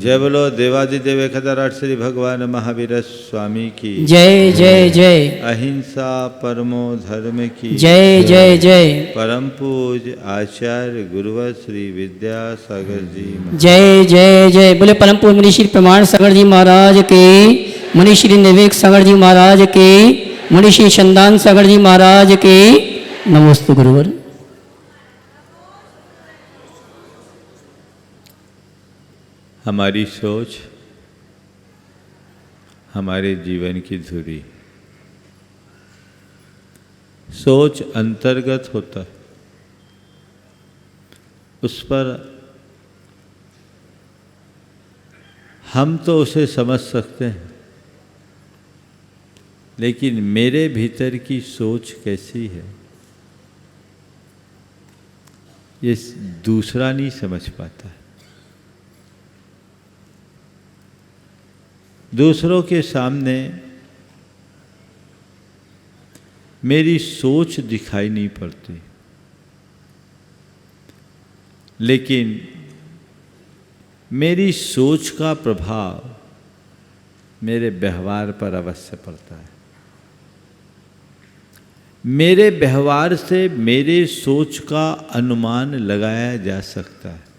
जय बोलो देवादिदेव एकधराट श्री भगवान महावीर स्वामी की जय जय जय। अहिंसा परमो धर्म की जय जय जय। परम पूज आचार्य गुरुवर श्री विद्यासागर जी जय जय जय। बोले परम पूज मुनि श्री प्रमाण सागर जी महाराज के, मुनि श्री निवेक सागर जी महाराज के, मुनि श्री चंदान सागर जी महाराज के। नमोस्तु गुरुवर। हमारी सोच हमारे जीवन की धुरी। सोच अंतर्गत होता है, उस पर हम तो उसे समझ सकते हैं, लेकिन मेरे भीतर की सोच कैसी है ये दूसरा नहीं समझ पाता है। दूसरों के सामने मेरी सोच दिखाई नहीं पड़ती, लेकिन मेरी सोच का प्रभाव मेरे व्यवहार पर अवश्य पड़ता है। मेरे व्यवहार से मेरे सोच का अनुमान लगाया जा सकता है।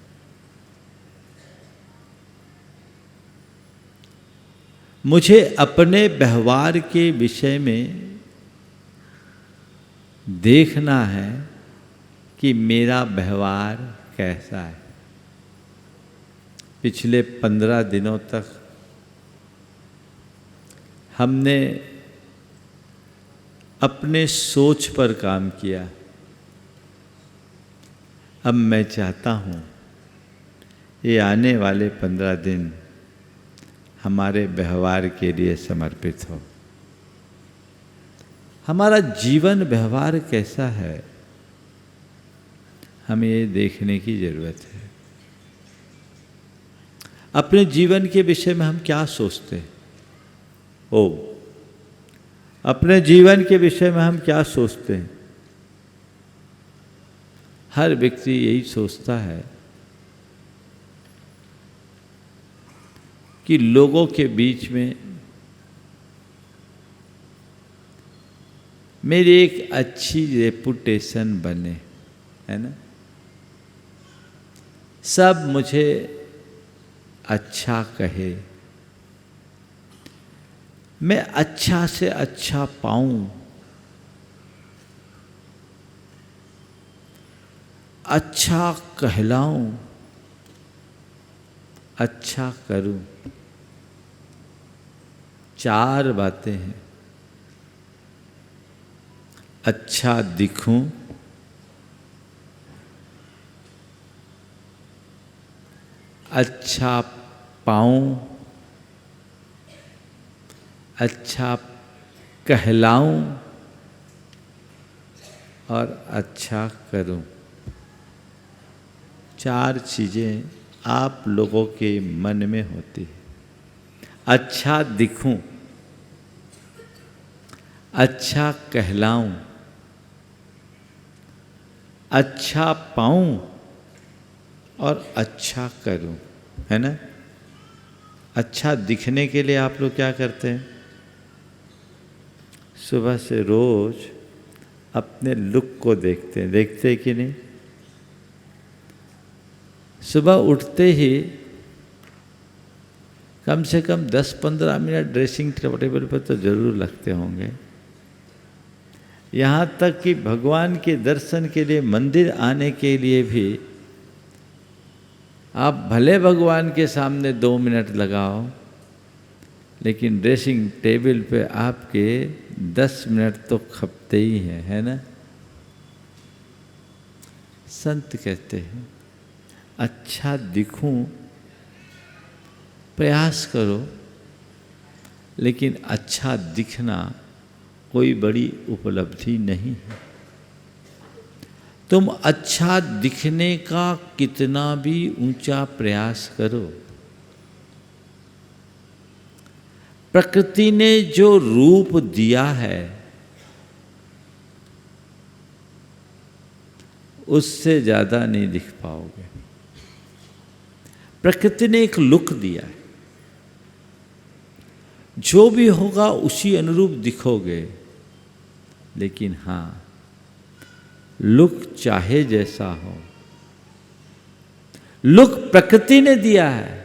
मुझे अपने व्यवहार के विषय में देखना है कि मेरा व्यवहार कैसा है। पिछले 15 दिनों तक हमने अपने सोच पर काम किया। अब मैं चाहता हूँ ये आने वाले 15 दिन हमारे व्यवहार के लिए समर्पित हो। हमारा जीवन व्यवहार कैसा है, हमें ये देखने की जरूरत है। अपने जीवन के विषय में हम क्या सोचते हैं? अपने जीवन के विषय में हम क्या सोचते हैं? हर व्यक्ति यही सोचता है कि लोगों के बीच में मेरी एक अच्छी रेपुटेशन बने, है ना। सब मुझे अच्छा कहे, मैं अच्छा से अच्छा पाऊं, अच्छा कहलाऊं, अच्छा करूं। 4 बातें हैं। अच्छा दिखूं, अच्छा पाऊं, अच्छा कहलाऊं और अच्छा करूं। 4 चीजें आप लोगों के मन में होती है। अच्छा दिखूं, अच्छा कहलाऊं, अच्छा पाऊं और अच्छा करूं, है ना। अच्छा दिखने के लिए आप लोग क्या करते हैं? सुबह से रोज अपने लुक को देखते हैं कि नहीं? सुबह उठते ही कम से कम 10-15 मिनट ड्रेसिंग टेबल पर तो जरूर लगते होंगे। यहाँ तक कि भगवान के दर्शन के लिए मंदिर आने के लिए भी आप भले भगवान के सामने 2 मिनट लगाओ, लेकिन ड्रेसिंग टेबल पे आपके 10 मिनट तो खपते ही हैं, है ना। संत कहते हैं अच्छा दिखूं, प्रयास करो, लेकिन अच्छा दिखना कोई बड़ी उपलब्धि नहीं है। तुम अच्छा दिखने का कितना भी ऊंचा प्रयास करो, प्रकृति ने जो रूप दिया है उससे ज्यादा नहीं दिख पाओगे। प्रकृति ने एक लुक दिया है, जो भी होगा उसी अनुरूप दिखोगे। लेकिन हाँ, लुक चाहे जैसा हो, लुक प्रकृति ने दिया है,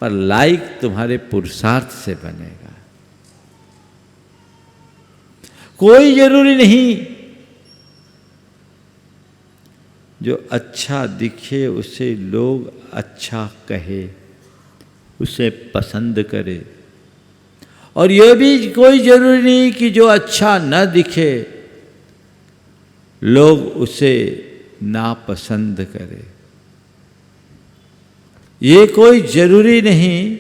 पर लाइक तुम्हारे पुरुषार्थ से बनेगा। कोई जरूरी नहीं जो अच्छा दिखे उसे लोग अच्छा कहे, उसे पसंद करे, और यह भी कोई जरूरी नहीं कि जो अच्छा न दिखे लोग उसे नापसंद करें। ये कोई जरूरी नहीं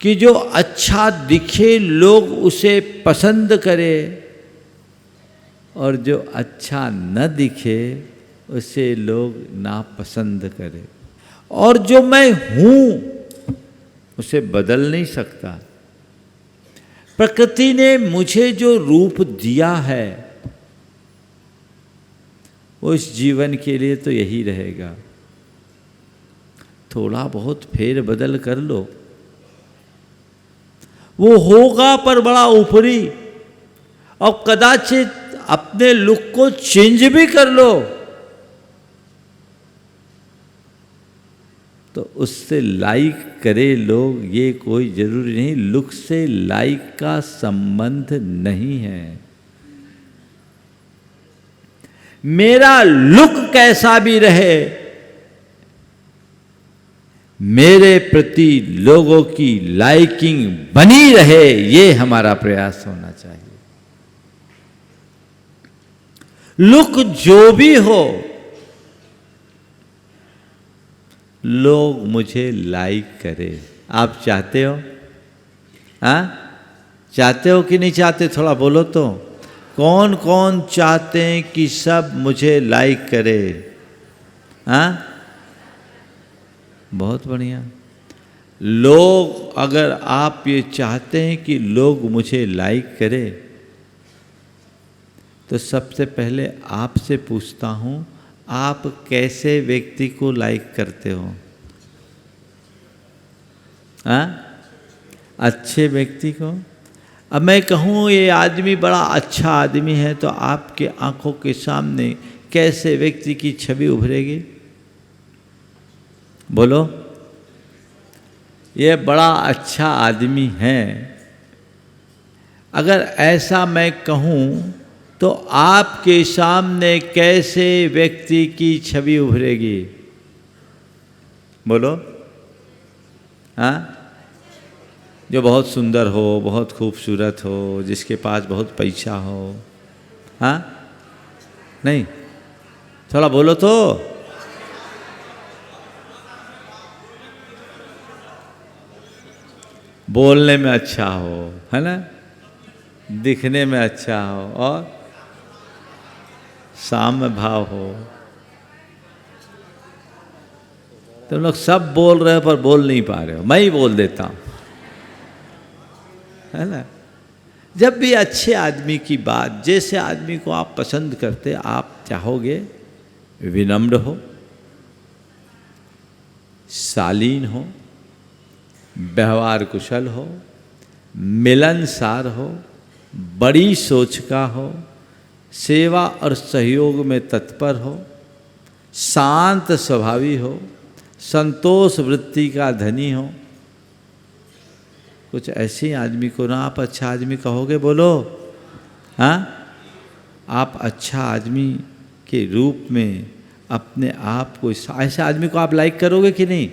कि जो अच्छा दिखे लोग उसे पसंद करें, और जो अच्छा न दिखे उसे लोग नापसंद करें। और जो मैं हूं उसे बदल नहीं सकता। प्रकृति ने मुझे जो रूप दिया है वो इस जीवन के लिए तो यही रहेगा। थोड़ा बहुत फेर बदल कर लो, वो होगा पर बड़ा ऊपरी, और कदाचित अपने लुक को चेंज भी कर लो तो उससे लाइक करे लोग, ये कोई जरूरी नहीं। लुक से लाइक का संबंध नहीं है। मेरा लुक कैसा भी रहे, मेरे प्रति लोगों की लाइकिंग बनी रहे, ये हमारा प्रयास होना चाहिए। लुक जो भी हो, लोग मुझे लाइक करें। आप चाहते हो? हाँ, चाहते हो कि नहीं चाहते? थोड़ा बोलो तो। कौन कौन चाहते हैं कि सब मुझे लाइक करे? हाँ, बहुत बढ़िया। लोग, अगर आप ये चाहते हैं कि लोग मुझे लाइक करें, तो सबसे पहले आपसे पूछता हूं, आप कैसे व्यक्ति को लाइक करते हो? हाँ, अच्छे व्यक्ति को। अब मैं कहूँ ये आदमी बड़ा अच्छा आदमी है, तो आपके आंखों के सामने कैसे व्यक्ति की छवि उभरेगी? बोलो, ये बड़ा अच्छा आदमी है। अगर ऐसा मैं कहूँ तो आपके सामने कैसे व्यक्ति की छवि उभरेगी? बोलो। हाँ, जो बहुत सुंदर हो, बहुत खूबसूरत हो, जिसके पास बहुत पैसा हो। हाँ, नहीं, थोड़ा बोलो तो। बोलने में अच्छा हो, है ना, दिखने में अच्छा हो, और साम्य भाव हो। तुम लोग सब बोल रहे हो पर बोल नहीं पा रहे हो, मैं ही बोल देता हूं, है ना। जब भी अच्छे आदमी की बात, जैसे आदमी को आप पसंद करते, आप चाहोगे विनम्र हो, शालीन हो, व्यवहार कुशल हो, मिलनसार हो, बड़ी सोच का हो, सेवा और सहयोग में तत्पर हो, शांत स्वभावी हो, संतोष वृत्ति का धनी हो। कुछ ऐसे आदमी को ना आप अच्छा आदमी कहोगे? बोलो। हाँ, आप अच्छा आदमी के रूप में अपने आप को, ऐसे आदमी को आप लाइक करोगे कि नहीं?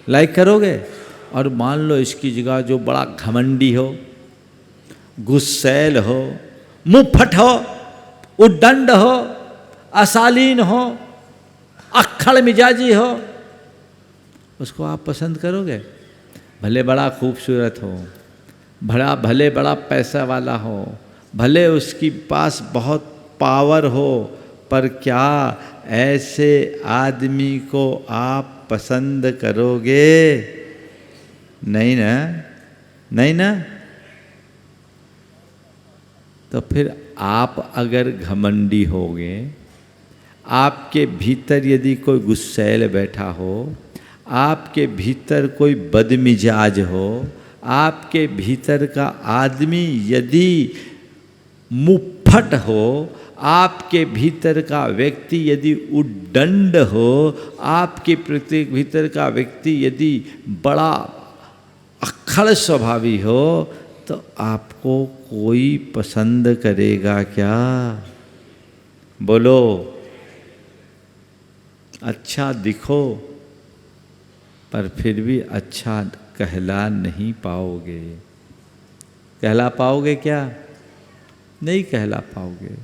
लाइक करोगे। और मान लो इसकी जगह जो बड़ा घमंडी हो, गुस्सैल हो, मुंहफट हो, उद्दंड हो, अशालीन हो, अक्खड़ मिजाजी हो, उसको आप पसंद करोगे? भले बड़ा खूबसूरत हो, भले बड़ा पैसा वाला हो, भले उसकी पास बहुत पावर हो, पर क्या ऐसे आदमी को आप पसंद करोगे? नहीं ना, नहीं ना। तो फिर आप अगर घमंडी होगे, आपके भीतर यदि कोई गुस्सैल बैठा हो, आपके भीतर कोई बदमिजाज हो, आपके भीतर का आदमी यदि मुफ्फट हो, आपके भीतर का व्यक्ति यदि उद्दंड हो, आपके प्रत्येक भीतर का व्यक्ति यदि बड़ा अक्खड़ स्वभावी हो, तो आपको कोई पसंद करेगा क्या? बोलो। अच्छा दिखो पर फिर भी अच्छा कहला नहीं पाओगे। कहला पाओगे क्या? नहीं कहला पाओगे।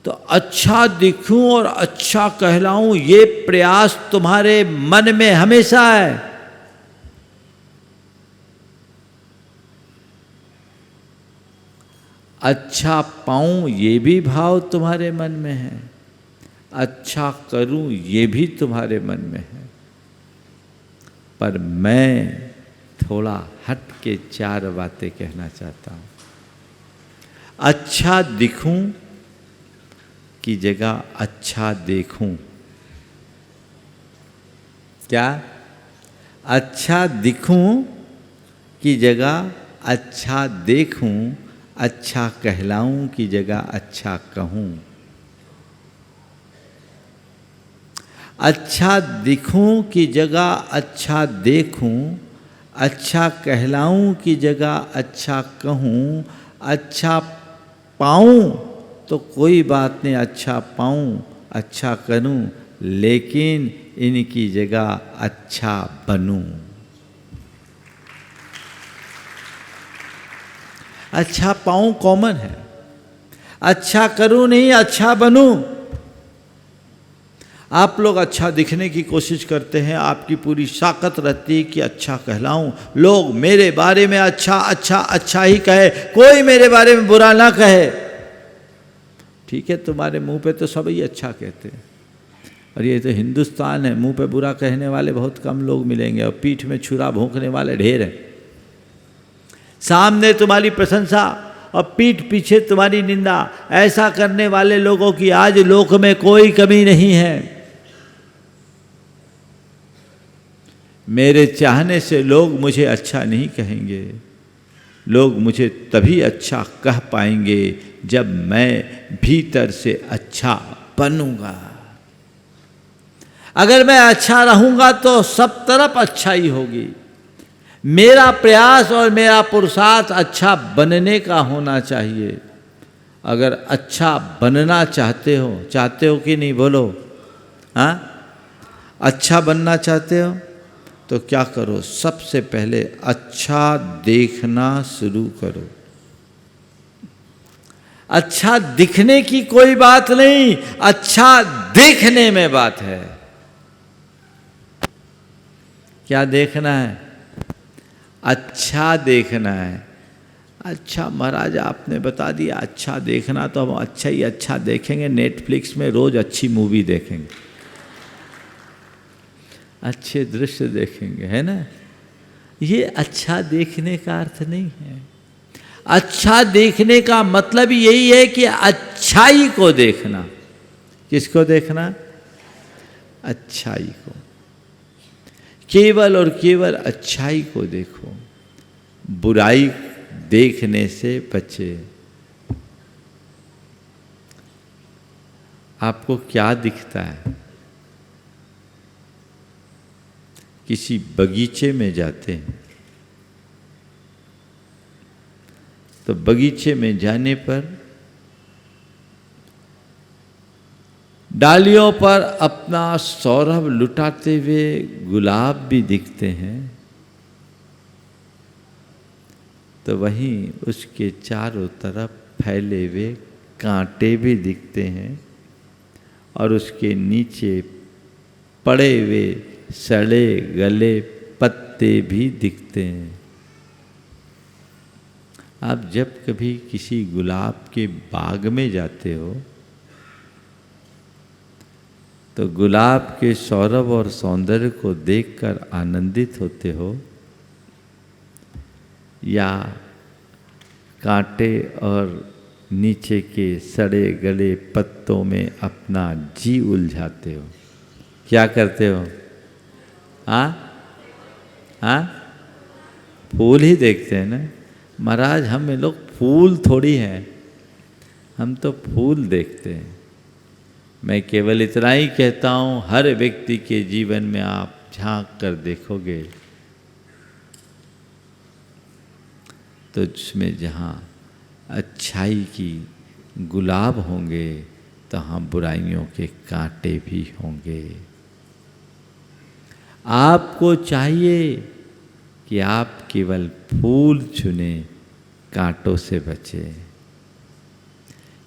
तो अच्छा दिखूं और अच्छा कहलाऊं, ये प्रयास तुम्हारे मन में हमेशा है। अच्छा पाऊं ये भी भाव तुम्हारे मन में है, अच्छा करूं ये भी तुम्हारे मन में है। पर मैं थोड़ा हट के 4 बातें कहना चाहता हूं। अच्छा दिखूं की जगह अच्छा देखूं। क्या? अच्छा दिखूं की जगह अच्छा देखूं, अच्छा कहलाऊं की जगह अच्छा कहूं। अच्छा दिखूं की जगह अच्छा देखूं, अच्छा कहलाऊं की जगह अच्छा कहूं, अच्छा पाऊं तो कोई बात नहीं, अच्छा पाऊं, अच्छा करूं, लेकिन इनकी जगह अच्छा बनूं। अच्छा पाऊं कॉमन है, अच्छा करूं नहीं, अच्छा बनूं। आप लोग अच्छा दिखने की कोशिश करते हैं, आपकी पूरी ताकत रहती है कि अच्छा कहलाऊं, लोग मेरे बारे में अच्छा अच्छा अच्छा ही कहे, कोई मेरे बारे में बुरा ना कहे। ठीक है, तुम्हारे मुंह पे तो सब ही अच्छा कहते हैं, और ये तो हिंदुस्तान है, मुंह पे बुरा कहने वाले बहुत कम लोग मिलेंगे और पीठ में छुरा भोंकने वाले ढेर हैं। सामने तुम्हारी प्रशंसा और पीठ पीछे तुम्हारी निंदा, ऐसा करने वाले लोगों की आज लोक में कोई कमी नहीं है। मेरे चाहने से लोग मुझे अच्छा नहीं कहेंगे, लोग मुझे तभी अच्छा कह पाएंगे जब मैं भीतर से अच्छा बनूंगा। अगर मैं अच्छा रहूंगा तो सब तरफ अच्छाई होगी। मेरा प्रयास और मेरा पुरुषार्थ अच्छा बनने का होना चाहिए। अगर अच्छा बनना चाहते हो कि नहीं? बोलो। हाँ, अच्छा बनना चाहते हो तो क्या करो? सबसे पहले अच्छा देखना शुरू करो। अच्छा दिखने की कोई बात नहीं, अच्छा देखने में बात है। क्या देखना है? अच्छा देखना है। अच्छा महाराज आपने बता दिया, अच्छा देखना तो हम अच्छा ही अच्छा देखेंगे, नेटफ्लिक्स में रोज अच्छी मूवी देखेंगे, अच्छे दृश्य देखेंगे, है ना? ये अच्छा देखने का अर्थ नहीं है। अच्छा देखने का मतलब यही है कि अच्छाई को देखना। किसको देखना? अच्छाई को। केवल और केवल अच्छाई को देखो, बुराई देखने से बचे। आपको क्या दिखता है? किसी बगीचे में जाते हैं तो बगीचे में जाने पर डालियों पर अपना सौरभ लुटाते हुए गुलाब भी दिखते हैं, तो वहीं उसके चारों तरफ फैले हुए कांटे भी दिखते हैं और उसके नीचे पड़े हुए सड़े गले पत्ते भी दिखते हैं। आप जब कभी किसी गुलाब के बाग में जाते हो तो गुलाब के सौरभ और सौंदर्य को देखकर आनंदित होते हो या कांटे और नीचे के सड़े गले पत्तों में अपना जी उलझाते हो? क्या करते हो? हाँ हाँ, फूल ही देखते हैं ना महाराज। हम लोग फूल थोड़ी हैं, हम तो फूल देखते हैं। मैं केवल इतना ही कहता हूँ, हर व्यक्ति के जीवन में आप झांक कर देखोगे तो उसमें जहाँ अच्छाई की गुलाब होंगे, तहाँ बुराइयों के कांटे भी होंगे। आपको चाहिए कि आप केवल फूल चुने, कांटों से बचे।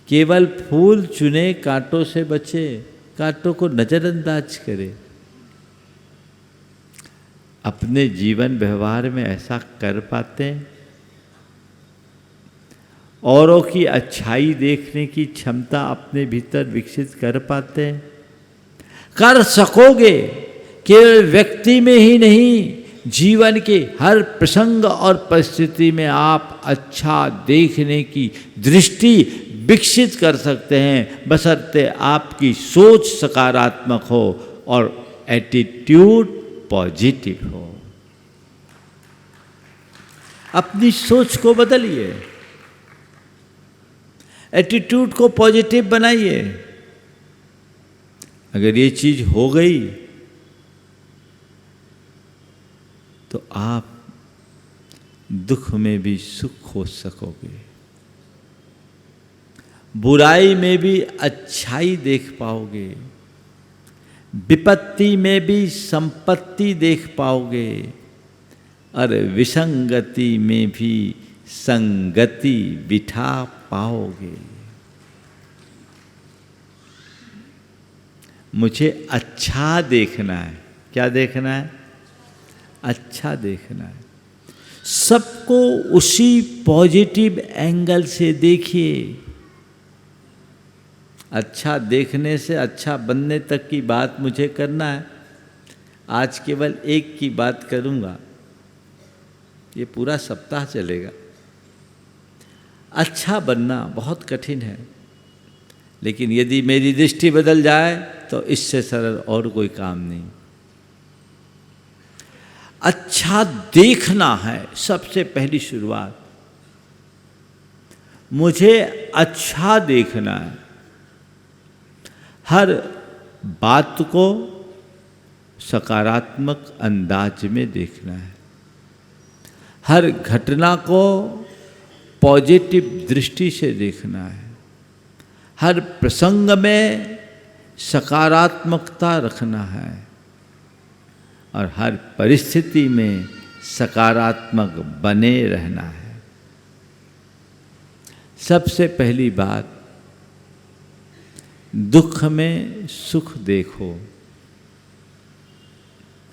केवल फूल चुने, कांटों से बचे, कांटों को नजरअंदाज करें। अपने जीवन व्यवहार में ऐसा कर पाते हैं? औरों की अच्छाई देखने की क्षमता अपने भीतर विकसित कर पाते हैं? कर सकोगे। केवल व्यक्ति में ही नहीं, जीवन के हर प्रसंग और परिस्थिति में आप अच्छा देखने की दृष्टि विकसित कर सकते हैं, बशर्ते आपकी सोच सकारात्मक हो और एटीट्यूड पॉजिटिव हो। अपनी सोच को बदलिए, एटीट्यूड को पॉजिटिव बनाइए। अगर ये चीज हो गई तो आप दुख में भी सुख खोज सकोगे, बुराई में भी अच्छाई देख पाओगे, विपत्ति में भी संपत्ति देख पाओगे, और विसंगति में भी संगति बिठा पाओगे। मुझे अच्छा देखना है। क्या देखना है? अच्छा देखना है। सबको उसी पॉजिटिव एंगल से देखिए। अच्छा देखने से अच्छा बनने तक की बात मुझे करना है। आज केवल एक की बात करूंगा, ये पूरा सप्ताह चलेगा। अच्छा बनना बहुत कठिन है, लेकिन यदि मेरी दृष्टि बदल जाए तो इससे सरल और कोई काम नहीं। अच्छा देखना है सबसे पहली शुरुआत। मुझे अच्छा देखना है। हर बात को सकारात्मक अंदाज में देखना है। हर घटना को पॉजिटिव दृष्टि से देखना है। हर प्रसंग में सकारात्मकता रखना है और हर परिस्थिति में सकारात्मक बने रहना है। सबसे पहली बात, दुख में सुख देखो।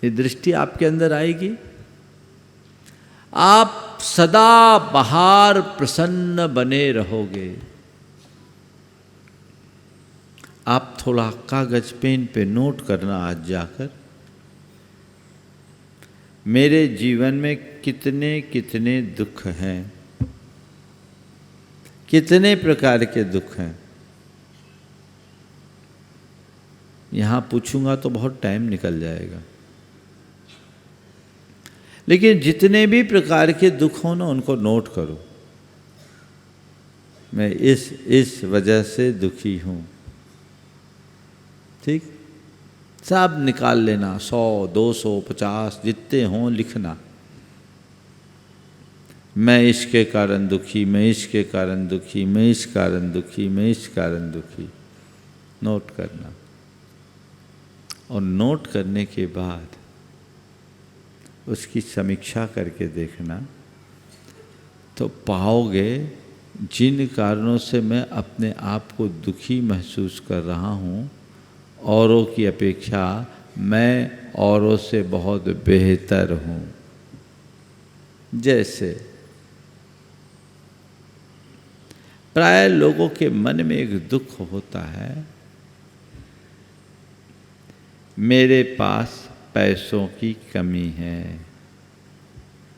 ये दृष्टि आपके अंदर आएगी, आप सदा बाहर प्रसन्न बने रहोगे। आप थोड़ा कागज पेन पे नोट करना आज जाकर, मेरे जीवन में कितने कितने दुख हैं, कितने प्रकार के दुख हैं। यहाँ पूछूंगा तो बहुत टाइम निकल जाएगा, लेकिन जितने भी प्रकार के दुख हो ना, उनको नोट करो। मैं इस वजह से दुखी हूँ, ठीक? सब निकाल लेना, 100, 200, 50 जितने हों लिखना। मैं इसके कारण दुखी, मैं इसके कारण दुखी, मैं इस कारण दुखी, मैं इस कारण दुखी। नोट करना, और नोट करने के बाद उसकी समीक्षा करके देखना, तो पाओगे जिन कारणों से मैं अपने आप को दुखी महसूस कर रहा हूँ, औरों की अपेक्षा मैं औरों से बहुत बेहतर हूँ। जैसे प्राय लोगों के मन में एक दुख होता है, मेरे पास पैसों की कमी है,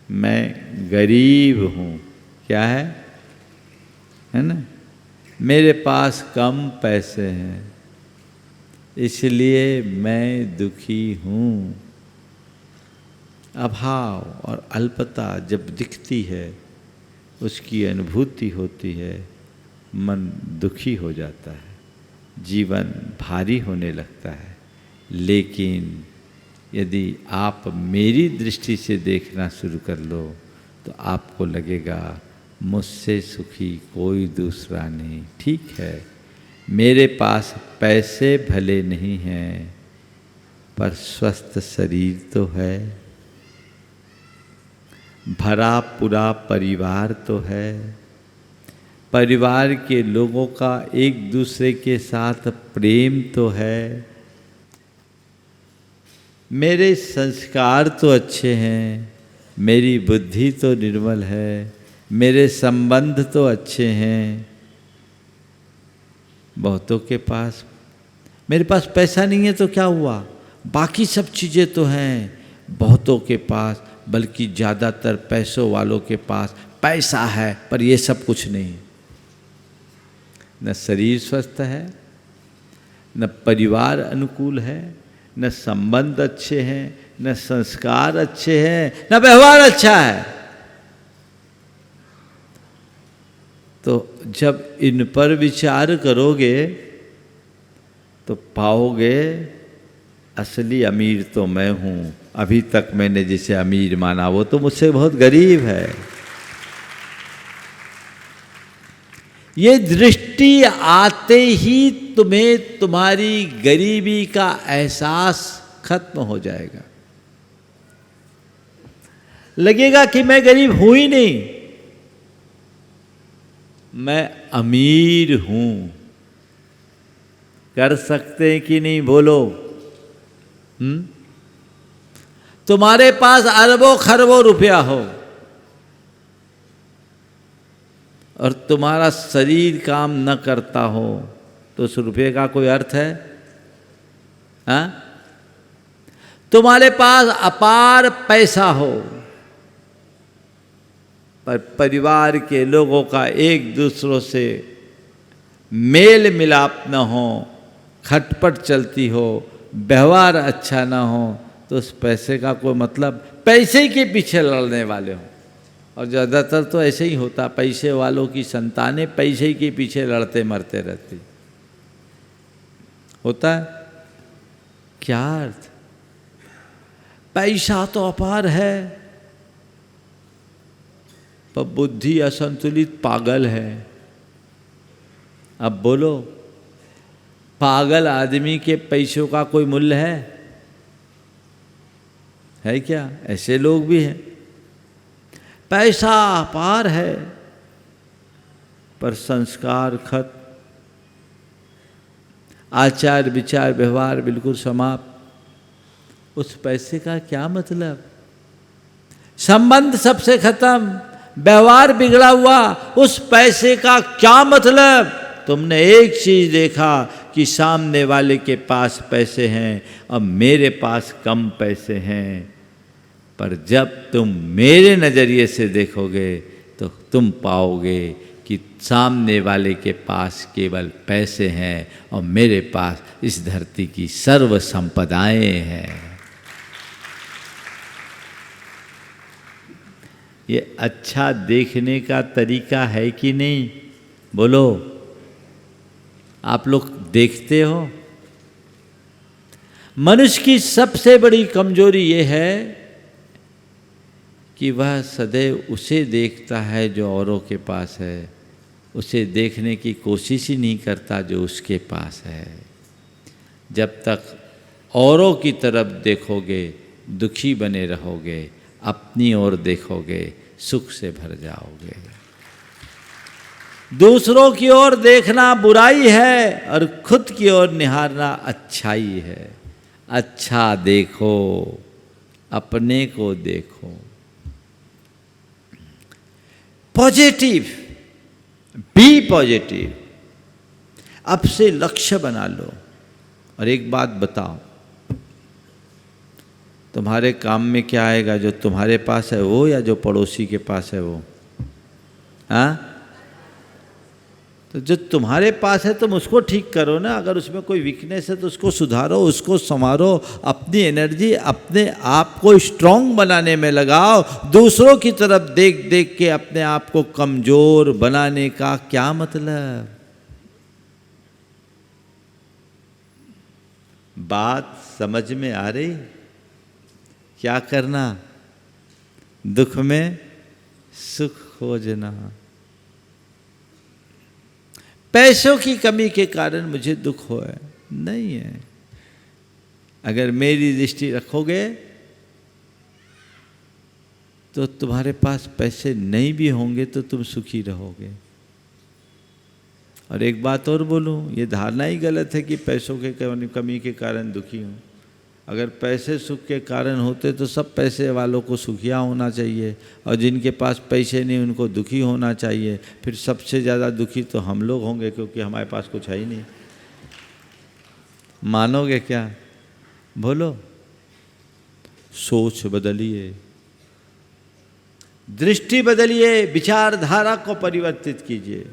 मैं गरीब हूँ। क्या है ना? मेरे पास कम पैसे हैं, इसलिए मैं दुखी हूँ। अभाव और अल्पता जब दिखती है, उसकी अनुभूति होती है, मन दुखी हो जाता है, जीवन भारी होने लगता है। लेकिन यदि आप मेरी दृष्टि से देखना शुरू कर लो तो आपको लगेगा मुझसे सुखी कोई दूसरा नहीं। ठीक है, मेरे पास पैसे भले नहीं हैं, पर स्वस्थ शरीर तो है, भरा पूरा परिवार तो है, परिवार के लोगों का एक दूसरे के साथ प्रेम तो है, मेरे संस्कार तो अच्छे हैं, मेरी बुद्धि तो निर्मल है, मेरे संबंध तो अच्छे हैं। बहुतों के पास, मेरे पास पैसा नहीं है तो क्या हुआ, बाकी सब चीज़ें तो हैं। बहुतों के पास, बल्कि ज़्यादातर पैसों वालों के पास पैसा है, पर ये सब कुछ नहीं। न शरीर स्वस्थ है, न परिवार अनुकूल है, न संबंध अच्छे हैं, न संस्कार अच्छे हैं, न व्यवहार अच्छा है। तो जब इन पर विचार करोगे तो पाओगे असली अमीर तो मैं हूँ। अभी तक मैंने जिसे अमीर माना वो तो मुझसे बहुत गरीब है। ये दृष्टि आते ही तुम्हें तुम्हारी गरीबी का एहसास खत्म हो जाएगा। लगेगा कि मैं गरीब हूं ही नहीं, मैं अमीर हूं। कर सकते हैं कि नहीं बोलो? तुम्हारे पास अरबों खरबों रुपया हो और तुम्हारा शरीर काम न करता हो तो उस रुपये का कोई अर्थ है? हाँ? तुम्हारे पास अपार पैसा हो पर परिवार के लोगों का एक दूसरों से मेल मिलाप न हो, खटपट चलती हो, व्यवहार अच्छा ना हो, तो उस पैसे का कोई मतलब, पैसे के पीछे लड़ने वाले हो। और ज़्यादातर तो ऐसे ही होता, पैसे वालों की संतानें पैसे के पीछे लड़ते मरते रहती। होता है क्या अर्थ? पैसा तो अपार है पर बुद्धि असंतुलित पागल है। अब बोलो, पागल आदमी के पैसों का कोई मूल्य है क्या? ऐसे लोग भी हैं। पैसा अपार है पर संस्कार खत्म, आचार विचार व्यवहार बिल्कुल समाप्त। उस पैसे का क्या मतलब? संबंध सबसे खत्म, व्यवहार बिगड़ा हुआ, उस पैसे का क्या मतलब? तुमने एक चीज देखा कि सामने वाले के पास पैसे हैं और मेरे पास कम पैसे हैं, पर जब तुम मेरे नज़रिए से देखोगे तो तुम पाओगे कि सामने वाले के पास केवल पैसे हैं और मेरे पास इस धरती की सर्व संपदाएं हैं। ये अच्छा देखने का तरीका है कि नहीं? बोलो, आप लोग देखते हो? मनुष्य की सबसे बड़ी कमजोरी ये है कि वह सदैव उसे देखता है जो औरों के पास है, उसे देखने की कोशिश ही नहीं करता जो उसके पास है। जब तक औरों की तरफ देखोगे दुखी बने रहोगे, अपनी ओर देखोगे सुख से भर जाओगे। दूसरों की ओर देखना बुराई है और खुद की ओर निहारना अच्छाई है। अच्छा देखो, अपने को देखो। Positive, be positive. अब से लक्ष्य बना लो। और एक बात बताओ, तुम्हारे काम में क्या आएगा? जो तुम्हारे पास है वो या जो पड़ोसी के पास है वो? हाँ? तो जो तुम्हारे पास है तुम उसको ठीक करो ना। अगर उसमें कोई वीकनेस है तो उसको सुधारो, उसको संवारो, अपनी एनर्जी अपने आप को स्ट्रांग बनाने में लगाओ। दूसरों की तरफ देख देख के अपने आप को कमज़ोर बनाने का क्या मतलब? बात समझ में आ रही? क्या करना? दुख में सुख खोजना। पैसों की कमी के कारण मुझे दुख हो है, नहीं है। अगर मेरी दृष्टि रखोगे तो तुम्हारे पास पैसे नहीं भी होंगे तो तुम सुखी रहोगे। और एक बात और बोलूं, ये धारणा ही गलत है कि पैसों के कमी के कारण दुखी हूँ। अगर पैसे सुख के कारण होते तो सब पैसे वालों को सुखिया होना चाहिए, और जिनके पास पैसे नहीं उनको दुखी होना चाहिए। फिर सबसे ज़्यादा दुखी तो हम लोग होंगे, क्योंकि हमारे पास कुछ है ही नहीं। मानोगे क्या? बोलो। सोच बदलिए, दृष्टि बदलिए, विचारधारा को परिवर्तित कीजिए।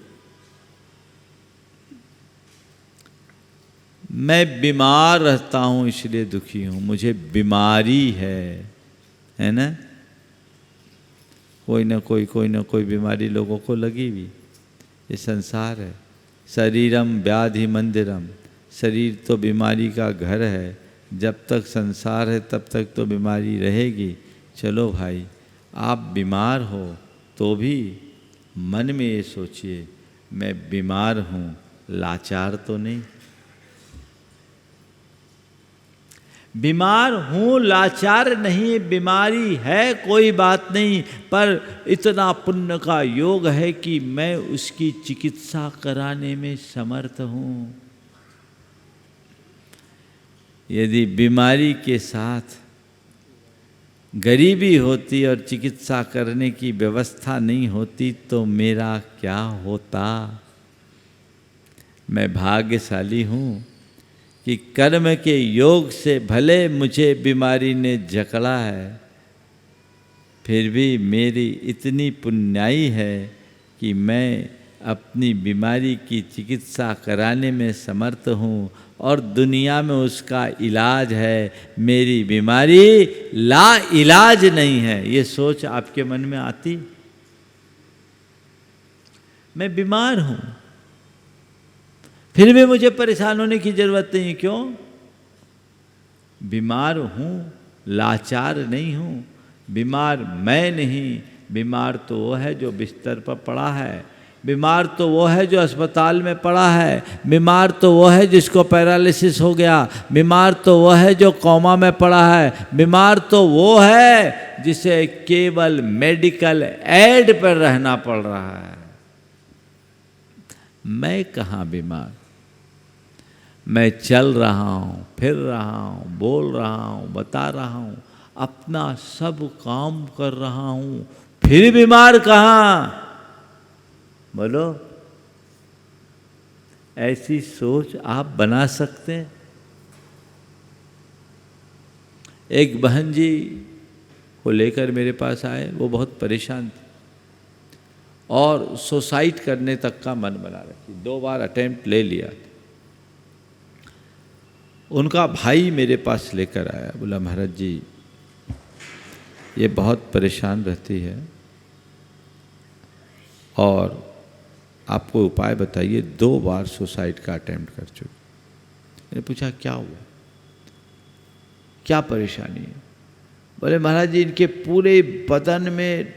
मैं बीमार रहता हूँ इसलिए दुखी हूँ, मुझे बीमारी है ना? कोई ना कोई बीमारी लोगों को लगी हुई। ये संसार है। शरीरम व्याधि मंदिरम, शरीर तो बीमारी का घर है। जब तक संसार है तब तक तो बीमारी रहेगी। चलो भाई, आप बीमार हो तो भी मन में ये सोचिए, मैं बीमार हूँ, लाचार तो नहीं। बीमार हूँ, लाचार नहीं। बीमारी है कोई बात नहीं, पर इतना पुण्य का योग है कि मैं उसकी चिकित्सा कराने में समर्थ हूँ। यदि बीमारी के साथ गरीबी होती और चिकित्सा करने की व्यवस्था नहीं होती तो मेरा क्या होता? मैं भाग्यशाली हूँ कि कर्म के योग से भले मुझे बीमारी ने जकड़ा है, फिर भी मेरी इतनी पुण्याई है कि मैं अपनी बीमारी की चिकित्सा कराने में समर्थ हूँ, और दुनिया में उसका इलाज है। मेरी बीमारी ला इलाज नहीं है। ये सोच आपके मन में आती? मैं बीमार हूँ, फिर भी मुझे परेशान होने की जरूरत नहीं। क्यों? बीमार हूँ, लाचार नहीं हूँ। बीमार मैं नहीं, बीमार तो वो है जो बिस्तर पर पड़ा है। बीमार तो वो है जो अस्पताल में पड़ा है। बीमार तो वो है जिसको पैरालिसिस हो गया। बीमार तो वो है जो कोमा में पड़ा है। बीमार तो वो है जिसे केवल मेडिकल एड पर रहना पड़ रहा है। मैं कहाँ बीमार? मैं चल रहा हूँ, फिर रहा हूँ, बोल रहा हूँ, बता रहा हूँ, अपना सब काम कर रहा हूँ, फिर बीमार कहाँ? बोलो। ऐसी सोच आप बना सकते हैं? एक बहन जी को लेकर मेरे पास आए, वो बहुत परेशान थी और सुसाइड करने तक का मन बना रखी। 2 बार अटेम्प्ट ले लिया। उनका भाई मेरे पास लेकर आया, बोला महाराज जी ये बहुत परेशान रहती है और आपको उपाय बताइए। 2 बार सुसाइड का अटेम्प्ट कर चुकी। मैंने पूछा क्या हुआ, क्या परेशानी है? बोले महाराज जी इनके पूरे बदन में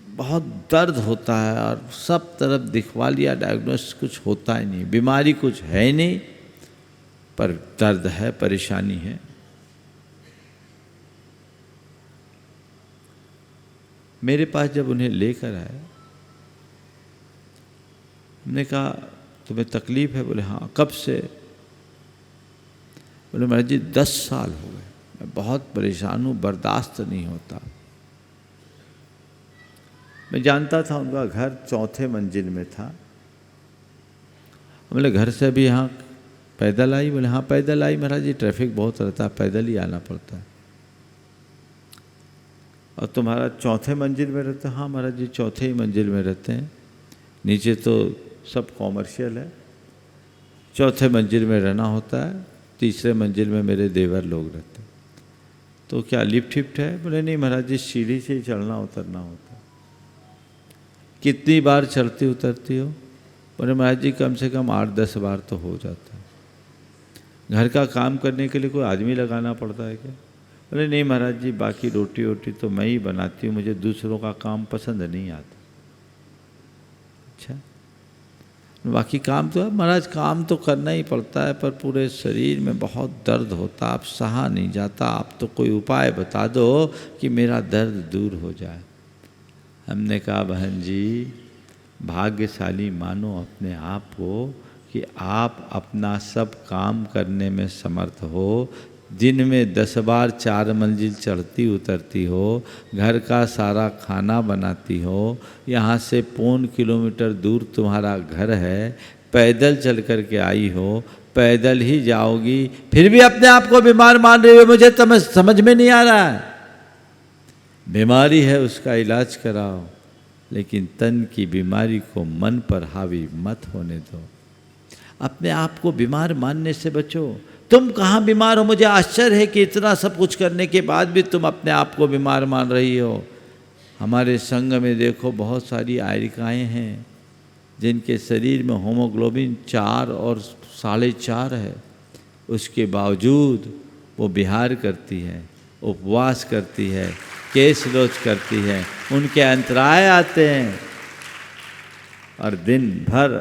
बहुत दर्द होता है और सब तरफ दिखवा लिया, डायग्नोसिस कुछ होता ही नहीं, बीमारी कुछ है नहीं, पर दर्द है, परेशानी है। मेरे पास जब उन्हें लेकर आए, हमने कहा तुम्हें तकलीफ है? बोले हाँ। कब से? बोले महाराज जी 10 साल हो गए, मैं बहुत परेशान हूँ, बर्दाश्त नहीं होता। मैं जानता था उनका घर 4थे मंजिल में था। बोले घर से अभी यहाँ पैदल आई? बोले हाँ पैदल आई महाराज जी, ट्रैफिक बहुत रहता है, पैदल ही आना पड़ता है। और तुम्हारा 4थे मंजिल में रहते? हाँ महाराज जी 4थे ही मंजिल में रहते हैं, नीचे तो सब कॉमर्शियल है। चौथे मंजिल में रहना होता है, तीसरे मंजिल में मेरे देवर लोग रहते हैं। तो क्या लिफ्ट हिफ्ट है? बोले नहीं महाराज जी, सीढ़ी से ही चढ़ना उतरना होता है। कितनी बार चढ़ती उतरती हो? बोले महाराज जी कम से कम 8-10 बार तो हो जाता है। घर का काम करने के लिए कोई आदमी लगाना पड़ता है क्या? बोले नहीं महाराज जी, बाकी रोटी वोटी तो मैं ही बनाती हूँ, मुझे दूसरों का काम पसंद नहीं आता। अच्छा, बाकी काम तो है महाराज, काम तो करना ही पड़ता है, पर पूरे शरीर में बहुत दर्द होता, आप सहा नहीं जाता, आप तो कोई उपाय बता दो कि मेरा दर्द दूर हो जाए। हमने कहा बहन जी, भाग्यशाली मानो अपने आप को कि आप अपना सब काम करने में समर्थ हो। दिन में 10 बार 4 मंजिल चढ़ती उतरती हो, घर का सारा खाना बनाती हो, यहाँ से 1.25 किलोमीटर दूर तुम्हारा घर है, पैदल चल कर के आई हो, पैदल ही जाओगी, फिर भी अपने आप को बीमार मान रही हो। मुझे तो समझ में नहीं आ रहा है। बीमारी है उसका इलाज कराओ, लेकिन तन की बीमारी को मन पर हावी मत होने दो। अपने आप को बीमार मानने से बचो। तुम कहाँ बीमार हो? मुझे आश्चर्य है कि इतना सब कुछ करने के बाद भी तुम अपने आप को बीमार मान रही हो। हमारे संघ में देखो बहुत सारी आयरिकाएँ हैं जिनके शरीर में होमोग्लोबिन 4 और 4.5 है, उसके बावजूद वो विहार करती है, उपवास करती है, केश रोज करती है, उनके अंतराय आते हैं और दिन भर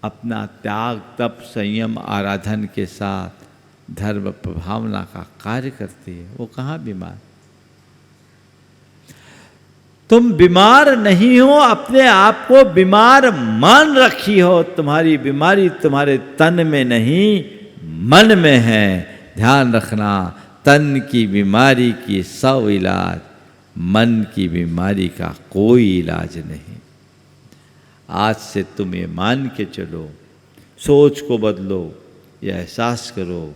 अपना त्याग तप संयम आराधन के साथ धर्म प्रभावना का कार्य करती है। वो कहाँ बीमार? तुम बीमार नहीं हो, अपने आप को बीमार मान रखी हो। तुम्हारी बीमारी तुम्हारे तन में नहीं मन में है। ध्यान रखना, तन की बीमारी की 100 इलाज, मन की बीमारी का कोई इलाज नहीं। आज से तुम ये मान के चलो, सोच को बदलो, ये एहसास करो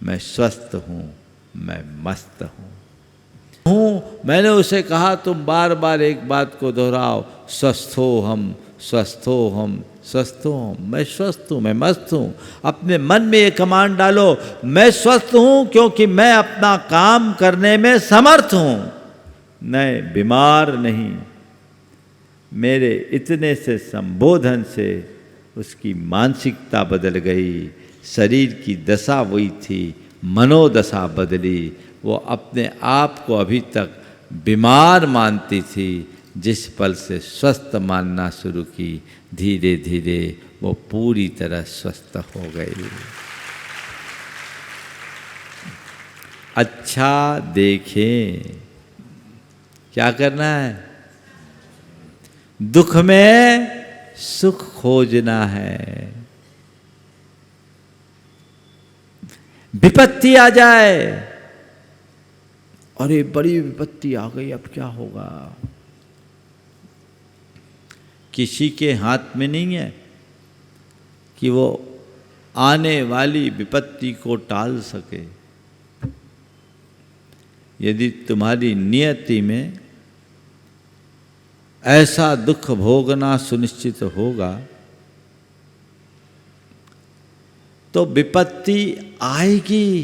मैं स्वस्थ हूँ, मैं मस्त हूँ। मैंने उसे कहा तुम बार बार एक बात को दोहराओ, स्वस्थ हो हम, स्वस्थ हो हम, स्वस्थ हो हम। मैं स्वस्थ हूँ, मैं मस्त हूँ। अपने मन में ये कमांड डालो, मैं स्वस्थ हूँ क्योंकि मैं अपना काम करने में समर्थ हूँ, मैं बीमार नहीं। मेरे इतने से संबोधन से उसकी मानसिकता बदल गई, शरीर की दशा वही थी, मनोदशा बदली। वो अपने आप को अभी तक बीमार मानती थी, जिस पल से स्वस्थ मानना शुरू की, धीरे धीरे वो पूरी तरह स्वस्थ हो गई। अच्छा देखें, क्या करना है? दुख में सुख खोजना है। विपत्ति आ जाए, अरे बड़ी विपत्ति आ गई, अब क्या होगा? किसी के हाथ में नहीं है कि वो आने वाली विपत्ति को टाल सके। यदि तुम्हारी नियति में ऐसा दुख भोगना सुनिश्चित होगा तो विपत्ति आएगी,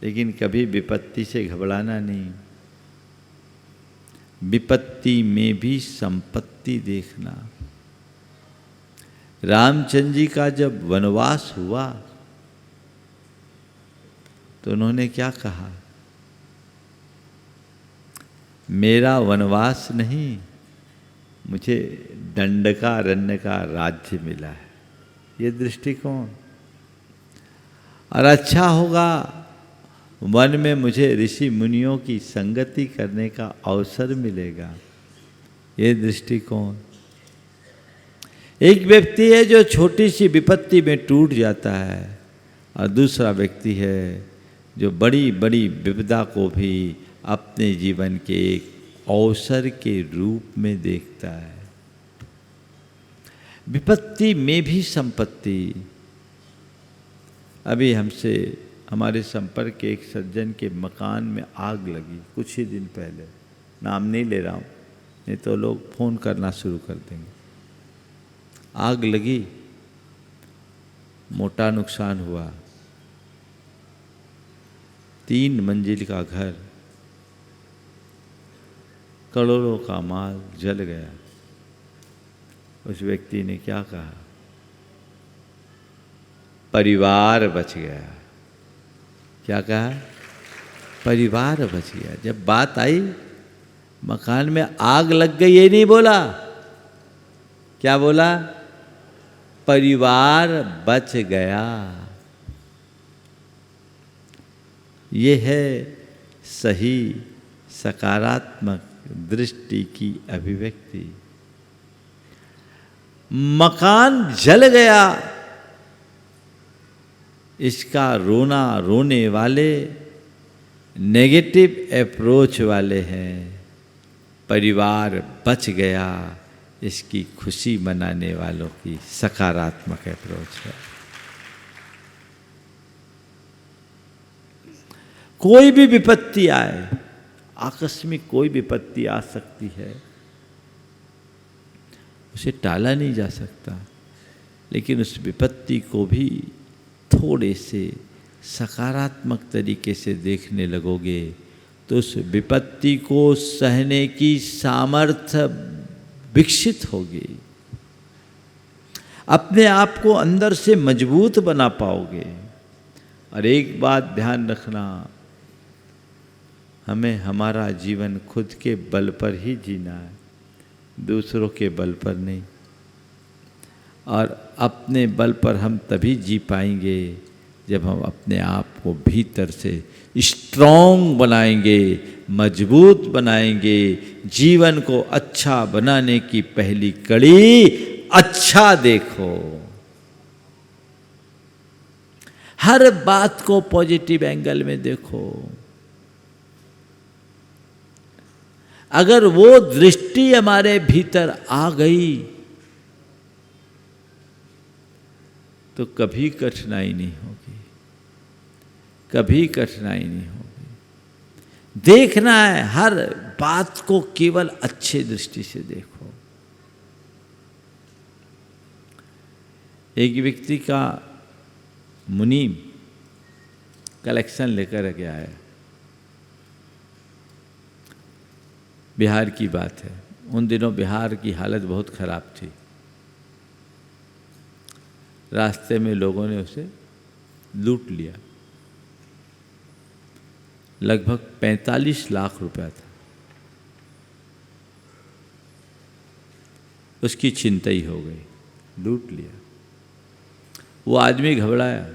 लेकिन कभी विपत्ति से घबराना नहीं। विपत्ति में भी संपत्ति देखना। रामचंद्र जी का जब वनवास हुआ तो उन्होंने क्या कहा? मेरा वनवास नहीं, मुझे दंडकारण्य का राज्य मिला है। ये दृष्टिकोण। और अच्छा होगा वन में मुझे ऋषि मुनियों की संगति करने का अवसर मिलेगा। ये दृष्टिकोण। एक व्यक्ति है जो छोटी सी विपत्ति में टूट जाता है, और दूसरा व्यक्ति है जो बड़ी बड़ी विपदा को भी अपने जीवन के एक अवसर के रूप में देखता है। विपत्ति में भी संपत्ति। अभी हमसे हमारे संपर्क के एक सज्जन के मकान में आग लगी कुछ ही दिन पहले, नाम नहीं ले रहा हूँ। नहीं तो लोग फ़ोन करना शुरू कर देंगे। आग लगी, मोटा नुकसान हुआ, 3 मंजिल का घर, करोड़ों का माल जल गया। उस व्यक्ति ने क्या कहा? परिवार बच गया। क्या कहा? परिवार बच गया। जब बात आई मकान में आग लग गई, ये नहीं बोला। क्या बोला? परिवार बच गया। ये है सही सकारात्मक दृष्टि की अभिव्यक्ति। मकान जल गया, इसका रोना रोने वाले नेगेटिव अप्रोच वाले हैं। परिवार बच गया, इसकी खुशी मनाने वालों की सकारात्मक अप्रोच है। कोई भी विपत्ति आए, आकस्मिक कोई विपत्ति आ सकती है, उसे टाला नहीं जा सकता, लेकिन उस विपत्ति को भी थोड़े से सकारात्मक तरीके से देखने लगोगे तो उस विपत्ति को सहने की सामर्थ्य विकसित होगी। अपने आप को अंदर से मजबूत बना पाओगे। और एक बात ध्यान रखना, हमें हमारा जीवन खुद के बल पर ही जीना है, दूसरों के बल पर नहीं। और अपने बल पर हम तभी जी पाएंगे जब हम अपने आप को भीतर से स्ट्रॉन्ग बनाएंगे, मजबूत बनाएंगे। जीवन को अच्छा बनाने की पहली कड़ी अच्छा देखो। हर बात को पॉजिटिव एंगल में देखो। अगर वो दृष्टि हमारे भीतर आ गई तो कभी कठिनाई नहीं होगी, कभी कठिनाई नहीं होगी। देखना है, हर बात को केवल अच्छे दृष्टि से देखो। एक व्यक्ति का मुनीम कलेक्शन लेकर के आया, बिहार की बात है। उन दिनों बिहार की हालत बहुत खराब थी। रास्ते में लोगों ने उसे लूट लिया। लगभग 45 लाख रुपया था। उसकी चिंताई हो गई, लूट लिया। वो आदमी घबराया।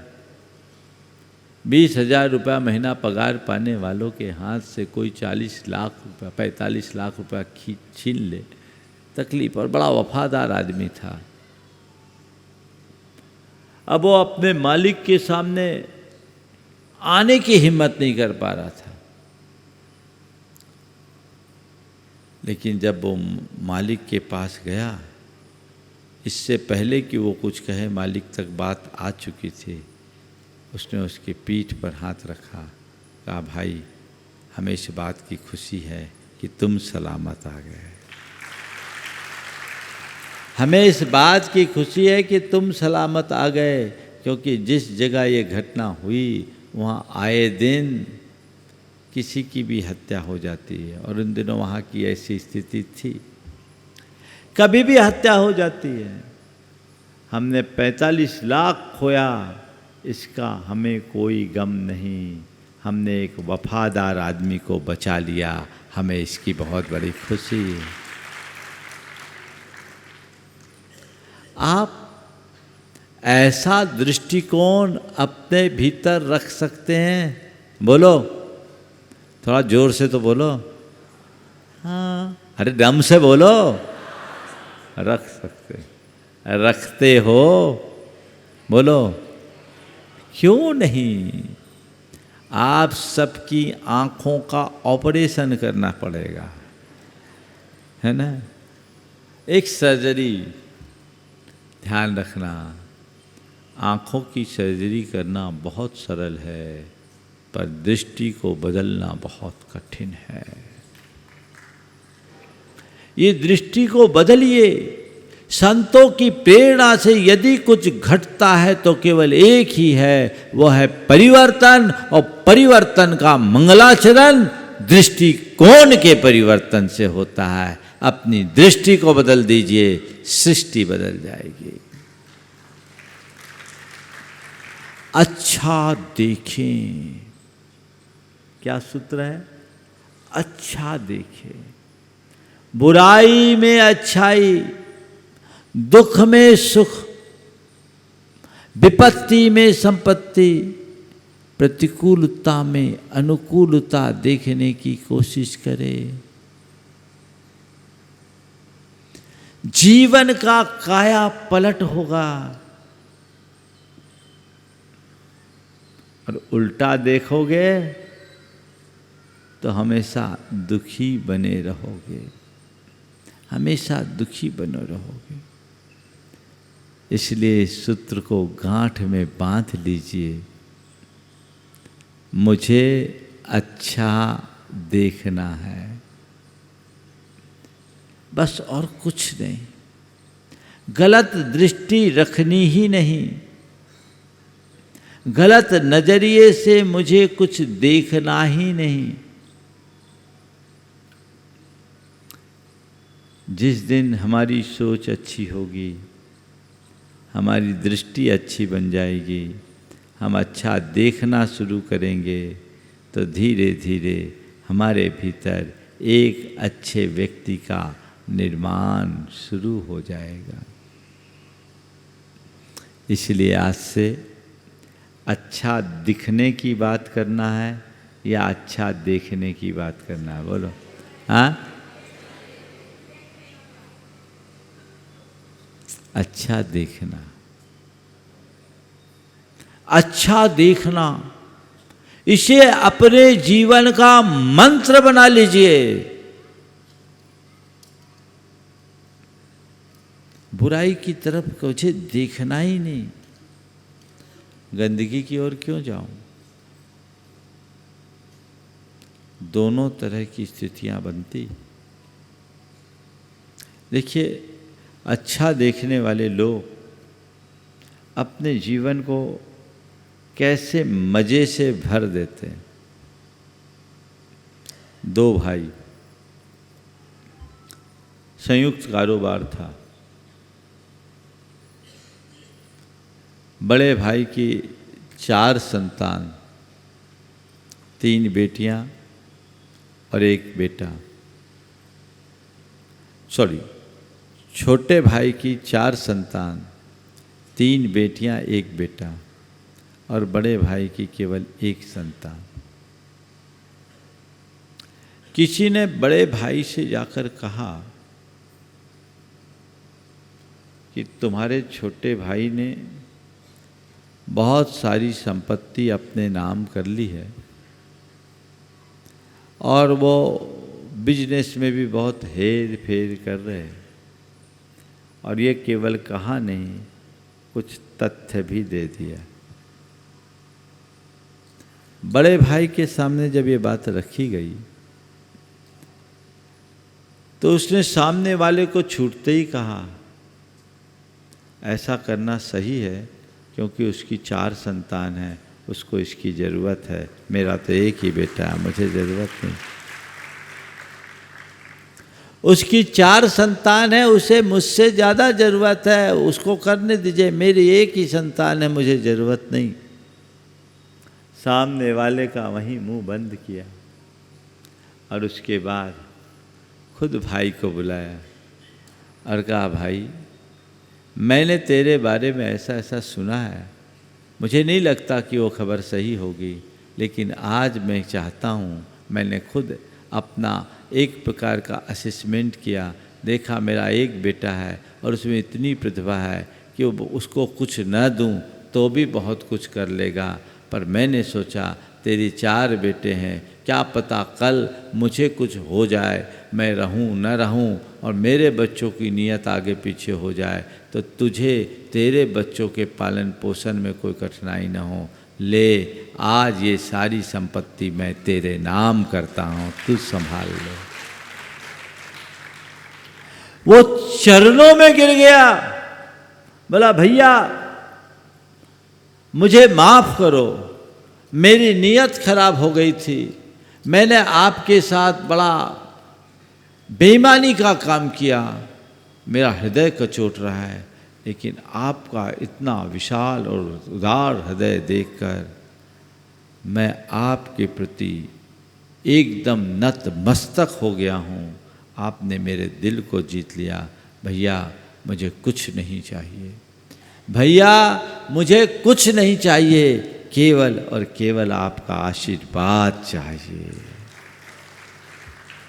20,000 रुपया महीना पगार पाने वालों के हाथ से कोई 40 लाख रुपया, 45 लाख रुपया छीन ले, तकलीफ। और बड़ा वफादार आदमी था। अब वो अपने मालिक के सामने आने की हिम्मत नहीं कर पा रहा था। लेकिन जब वो मालिक के पास गया, इससे पहले कि वो कुछ कहे मालिक तक बात आ चुकी थी। उसने उसकी पीठ पर हाथ रखा, कहा भाई हमें इस बात की खुशी है कि तुम सलामत आ गए। हमें इस बात की खुशी है कि तुम सलामत आ गए, क्योंकि जिस जगह ये घटना हुई वहाँ आए दिन किसी की भी हत्या हो जाती है। और उन दिनों वहाँ की ऐसी स्थिति थी, कभी भी हत्या हो जाती है। हमने 45 लाख खोया, इसका हमें कोई गम नहीं। हमने एक वफादार आदमी को बचा लिया, हमें इसकी बहुत बड़ी खुशी है। आप ऐसा दृष्टिकोण अपने भीतर रख सकते हैं? बोलो, थोड़ा जोर से तो बोलो। हाँ, अरे दम से बोलो। रख सकते, रखते हो? बोलो, क्यों नहीं? आप सबकी आँखों का ऑपरेशन करना पड़ेगा, है ना? एक सर्जरी, ध्यान रखना, आँखों की सर्जरी करना बहुत सरल है, पर दृष्टि को बदलना बहुत कठिन है। ये दृष्टि को बदलिए। संतों की प्रेरणा से यदि कुछ घटता है तो केवल एक ही है, वह है परिवर्तन। और परिवर्तन का मंगलाचरण दृष्टिकोण के परिवर्तन से होता है। अपनी दृष्टि को बदल दीजिए, सृष्टि बदल जाएगी। अच्छा देखें, क्या सूत्र है? अच्छा देखें। बुराई में अच्छाई, दुख में सुख, विपत्ति में संपत्ति, प्रतिकूलता में अनुकूलता देखने की कोशिश करें। जीवन का काया पलट होगा। और उल्टा देखोगे तो हमेशा दुखी बने रहोगे, हमेशा दुखी बने रहोगे। इसलिए इस सूत्र को गांठ में बांध लीजिए। मुझे अच्छा देखना है, बस और कुछ नहीं। गलत दृष्टि रखनी ही नहीं, गलत नजरिए से मुझे कुछ देखना ही नहीं। जिस दिन हमारी सोच अच्छी होगी, हमारी दृष्टि अच्छी बन जाएगी, हम अच्छा देखना शुरू करेंगे, तो धीरे धीरे हमारे भीतर एक अच्छे व्यक्ति का निर्माण शुरू हो जाएगा। इसलिए आज से अच्छा दिखने की बात करना है या अच्छा देखने की बात करना है? बोलो। हाँ, अच्छा देखना, अच्छा देखना, इसे अपने जीवन का मंत्र बना लीजिए। बुराई की तरफ मुझे देखना ही नहीं, गंदगी की ओर क्यों जाऊं? दोनों तरह की स्थितियां बनती। देखिए, अच्छा देखने वाले लोग अपने जीवन को कैसे मजे से भर देते हैं। दो भाई, संयुक्त कारोबार था। बड़े भाई की 4 संतान, 3 बेटियां और 1 बेटा। छोटे भाई की 4 संतान, 3 बेटियां 1 बेटा, और बड़े भाई की केवल 1 संतान। किसी ने बड़े भाई से जाकर कहा कि तुम्हारे छोटे भाई ने बहुत सारी संपत्ति अपने नाम कर ली है और वो बिजनेस में भी बहुत हेर फेर कर रहे हैं, और ये केवल कहा नहीं, कुछ तथ्य भी दे दिया। बड़े भाई के सामने जब ये बात रखी गई तो उसने सामने वाले को छूटते ही कहा, ऐसा करना सही है क्योंकि उसकी 4 संतान है, उसको इसकी ज़रूरत है, मेरा तो 1 ही बेटा है, मुझे ज़रूरत नहीं। उसकी 4 संतान है, उसे मुझसे ज़्यादा ज़रूरत है, उसको करने दीजिए, मेरी 1 ही संतान है, मुझे ज़रूरत नहीं। सामने वाले का वहीं मुंह बंद किया और उसके बाद खुद भाई को बुलाया और कहा, भाई मैंने तेरे बारे में ऐसा ऐसा सुना है, मुझे नहीं लगता कि वो खबर सही होगी, लेकिन आज मैं चाहता हूँ, मैंने खुद अपना एक प्रकार का असेसमेंट किया, देखा मेरा 1 बेटा है और उसमें इतनी प्रतिभा है कि वो उसको कुछ न दूँ तो भी बहुत कुछ कर लेगा, पर मैंने सोचा तेरी 4 बेटे हैं, क्या पता कल मुझे कुछ हो जाए, मैं रहूं न रहूं और मेरे बच्चों की नीयत आगे पीछे हो जाए, तो तुझे तेरे बच्चों के पालन पोषण में कोई कठिनाई न हो। ले, आज ये सारी संपत्ति मैं तेरे नाम करता हूँ, तू संभाल ले। वो चरणों में गिर गया, बोला भैया मुझे माफ करो, मेरी नीयत खराब हो गई थी, मैंने आपके साथ बड़ा बेईमानी का काम किया, मेरा हृदय कचोट रहा है, लेकिन आपका इतना विशाल और उदार हृदय देखकर मैं आपके प्रति एकदम नतमस्तक हो गया हूँ। आपने मेरे दिल को जीत लिया। भैया मुझे कुछ नहीं चाहिए, भैया मुझे कुछ नहीं चाहिए, केवल और केवल आपका आशीर्वाद चाहिए।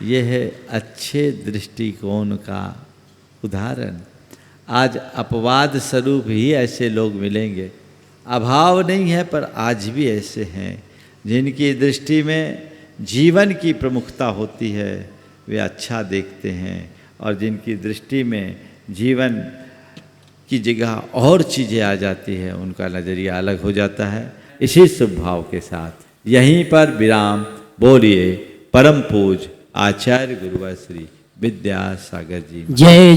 यह है अच्छे दृष्टिकोण का उदाहरण। आज अपवाद स्वरूप ही ऐसे लोग मिलेंगे, अभाव नहीं है पर आज भी ऐसे हैं जिनकी दृष्टि में जीवन की प्रमुखता होती है, वे अच्छा देखते हैं, और जिनकी दृष्टि में जीवन की जगह और चीज़ें आ जाती है, उनका नज़रिया अलग हो जाता है। इसी शुभ भाव के साथ यहीं पर विराम। बोलिए परम पूज आचार्य गुरुवर श्री विद्यासागर जी। जय